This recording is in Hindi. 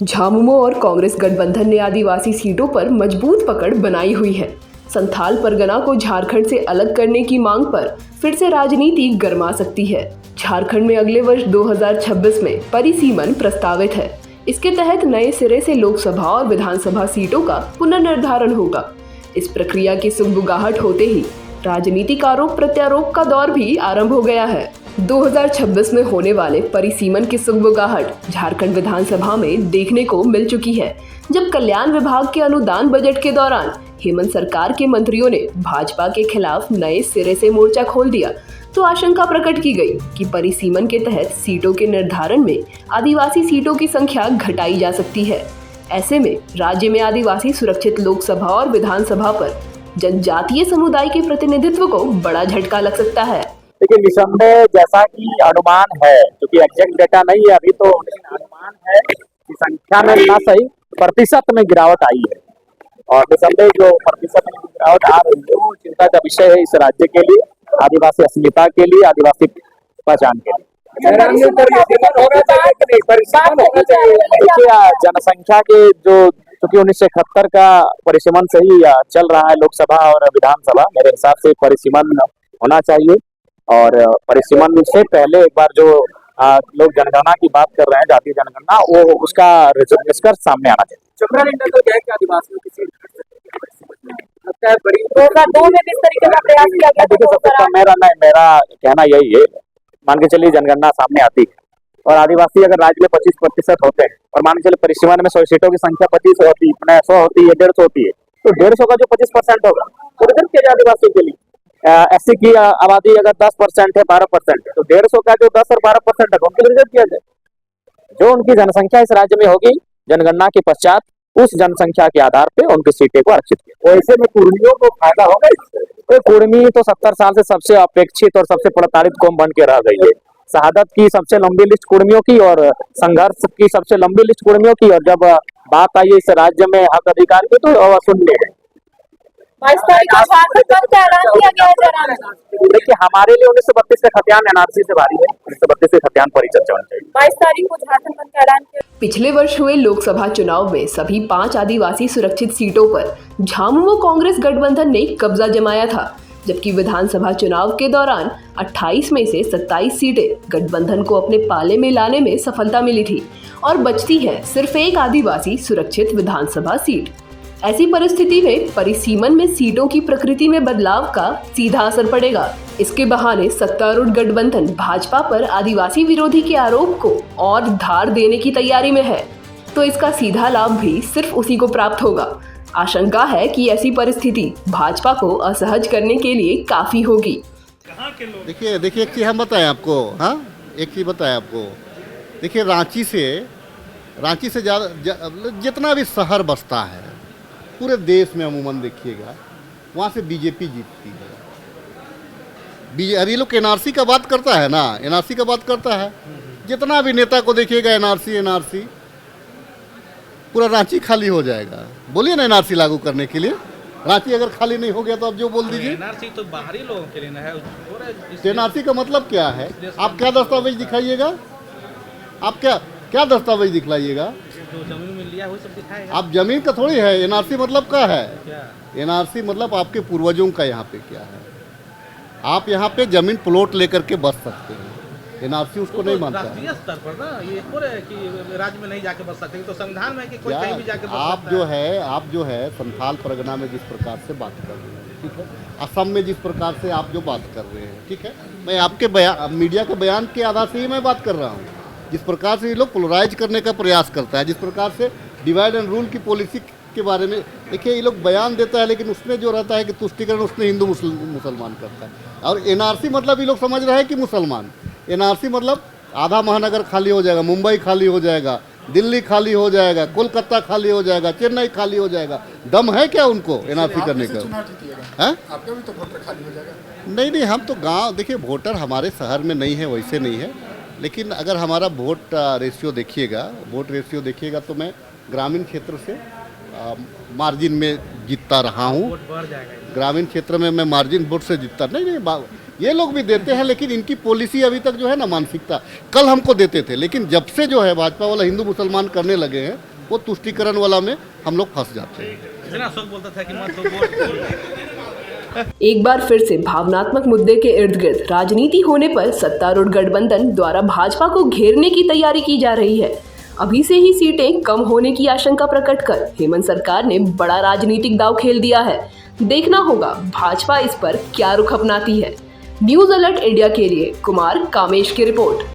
झामुमो और कांग्रेस गठबंधन ने आदिवासी सीटों पर मजबूत पकड़ बनाई हुई है। संथाल परगना को झारखंड से अलग करने की मांग पर फिर से राजनीति गर्मा सकती है। झारखंड में अगले वर्ष 2026 में परिसीमन प्रस्तावित है। इसके तहत नए सिरे से लोकसभा और विधानसभा सीटों का पुनर्निर्धारण होगा। इस प्रक्रिया की सुगबुगाहट होते ही राजनीतिक आरोप प्रत्यारोप का दौर भी आरंभ हो गया है। 2026 में होने वाले परिसीमन की सुगबुगाहट झारखंड विधानसभा में देखने को मिल चुकी है, जब कल्याण विभाग के अनुदान बजट के दौरान हेमंत सरकार के मंत्रियों ने भाजपा के खिलाफ नए सिरे से मोर्चा खोल दिया, तो आशंका प्रकट की गई कि परिसीमन के तहत सीटों के निर्धारण में आदिवासी सीटों की संख्या घटाई जा सकती है। ऐसे में राज्य में आदिवासी सुरक्षित लोकसभा और विधानसभा पर जनजातीय समुदाय के प्रतिनिधित्व को बड़ा झटका लग सकता है। देखिए, निसंदेह जैसा कि अनुमान है, क्योंकि एग्जैक्ट डेटा नहीं है अभी तो, लेकिन अनुमान है कि संख्या में ना सही प्रतिशत में गिरावट आई है। और निसंदेह जो प्रतिशत में गिरावट आ रही है वो चिंता का विषय है इस राज्य के लिए, आदिवासी अस्मिता के लिए, आदिवासी पहचान के लिए। देखिए, जनसंख्या के जो क्योंकि 1971 का परिसीमन से ही चल रहा है लोकसभा और विधानसभा, मेरे हिसाब से परिसीमन होना चाहिए। और परिसीमन से पहले एक बार जो लोग जनगणना की बात कर रहे हैं, जातीय जनगणना, वो उसका निष्कर्ष सामने आना चाहिए। मेरा कहना यही है, मान के चलिए जनगणना सामने आती है और आदिवासी अगर राज्य में 25% होते हैं और मान के चलिए परिसीमन में 100 सीटों की संख्या 25 होती है, 100 होती है, 150 होती है, तो 150 का जो 25% होगा वो रिजर्व किया जाए आदिवासियों के लिए। एससी की आबादी अगर 10% है, 12% है, तो 150 का जो 10 और 12% है उनके लिए रिजर्व किया जाए। जो उनकी जनसंख्या इस राज्य में होगी जनगणना के पश्चात, उस जनसंख्या के आधार पे उनकी सीटें को आरक्षित किया। वैसे में कुर्मियों को फायदा होगा इससे। कुर्मी तो 70 साल से सबसे अपेक्षित और सबसे प्रताड़ित कौम बन के रह गई है। शहादत की सबसे लंबी लिस्ट कुर्मियों की और संघर्ष की सबसे लंबी लिस्ट कुर्मियों की, और जब बात आई इस राज्य में हक अधिकार की तो अशून्य है। देखिए, हमारे लिए 1932 का खतियान एनआरसी से भारी है। 1932 के खतियान पर ही चर्चा होनी चाहिए। 22 तारीख को झारखंड बंद का ऐलान किया। पिछले वर्ष हुए लोकसभा चुनाव में सभी 5 आदिवासी सुरक्षित सीटों पर झामुमो कांग्रेस गठबंधन ने कब्जा जमाया था, जबकि विधानसभा चुनाव के दौरान 28 में से 27 सीटें गठबंधन को अपने पाले में लाने में सफलता मिली थी और बचती है सिर्फ एक आदिवासी सुरक्षित विधानसभा सीट। ऐसी परिस्थिति में परिसीमन में सीटों की प्रकृति में बदलाव का सीधा असर पड़ेगा। इसके बहाने सत्तारूढ़ गठबंधन भाजपा पर आदिवासी विरोधी के आरोप को और धार देने की तैयारी में है, तो इसका सीधा लाभ भी सिर्फ उसी को प्राप्त होगा। आशंका है कि ऐसी परिस्थिति भाजपा को असहज करने के लिए काफी होगी। देखिए एक चीज हम बताएं आपको, हाँ, एक चीज बताएं आपको। देखिए, रांची से ज़्यादा जितना भी शहर बसता है पूरे देश में अमूमन देखिएगा, वहाँ से बीजेपी जीतती है। अभी लोग एनआरसी का बात करता है ना, एनआरसी का बात करता है, जितना भी नेता को देखिएगा एनआरसी, पूरा रांची खाली हो जाएगा। बोलिए ना, एनआरसी लागू करने के लिए रांची अगर खाली नहीं हो गया तो आप जो बोल दीजिए। एनआरसी तो बाहरी लोगों के लिए ना है। एनआरसी का मतलब क्या है? आप क्या दस्तावेज दिखाइएगा? आप क्या दस्तावेज दिखलाइएगा? जो जमीन में लिया वो सब दिखाएगा। आप जमीन का थोड़ी है। एनआरसी मतलब क्या है? एनआरसी मतलब आपके पूर्वजों का यहाँ पे क्या है। आप यहाँ पे जमीन प्लॉट लेकर के बस सकते हैं। एनआरसी उसको नहीं मानता है। राष्ट्रीय स्तर पर ना ये पूरे कि राज्य में नहीं जाके बस सकते, तो संविधान में कि कोई कहीं भी जाके बस आप जो है संथाल परगना में जिस प्रकार से बात कर रहे हैं, ठीक है, असम में जिस प्रकार से आप जो बात कर रहे हैं, ठीक है, मैं आपके मीडिया के बयान के आधार से ही मैं बात कर रहा हूँ। जिस प्रकार से ये लोग पोलराइज करने का प्रयास करता है, जिस प्रकार से डिवाइड एंड रूल की पॉलिसी के बारे में, देखिए, ये लोग बयान देता है, लेकिन उसमें जो रहता है कि तुष्टिकरण उसमें हिंदू मुसलमान करता है। और एनआरसी मतलब ये लोग समझ रहे हैं कि मुसलमान। एनआरसी मतलब आधा महानगर खाली हो जाएगा, मुंबई खाली हो जाएगा, दिल्ली खाली हो जाएगा, कोलकाता खाली हो जाएगा, चेन्नई खाली हो जाएगा। दम है क्या उनको एनआरसी करने का? आपका भी तो वोटर खाली हो जाएगा। नहीं, हम तो गाँव, देखिए, वोटर हमारे शहर में नहीं है, वैसे नहीं है, लेकिन अगर हमारा वोट रेशियो देखिएगा तो मैं ग्रामीण क्षेत्र से मार्जिन में जीतता रहा हूँ। ग्रामीण क्षेत्र में मैं मार्जिन वोट से जीतता नहीं, ये लोग भी देते हैं, लेकिन इनकी पॉलिसी अभी तक जो है ना, मानसिकता, कल हमको देते थे, लेकिन जब से जो है भाजपा वाला हिंदू मुसलमान करने लगे हैं, वो तुष्टीकरण वाला में हम लोग फंस जाते हैं। इतना अशोक बोलता था कि मत वोट। एक बार फिर से भावनात्मक मुद्दे के इर्द गिर्द राजनीति होने पर सत्तारूढ़ गठबंधन द्वारा भाजपा को घेरने की तैयारी की जा रही है। अभी से ही सीटें कम होने की आशंका प्रकट कर हेमंत सरकार ने बड़ा राजनीतिक दांव खेल दिया है। देखना होगा भाजपा इस पर क्या रुख अपनाती है। न्यूज अलर्ट इंडिया के लिए कुमार कामेश की रिपोर्ट।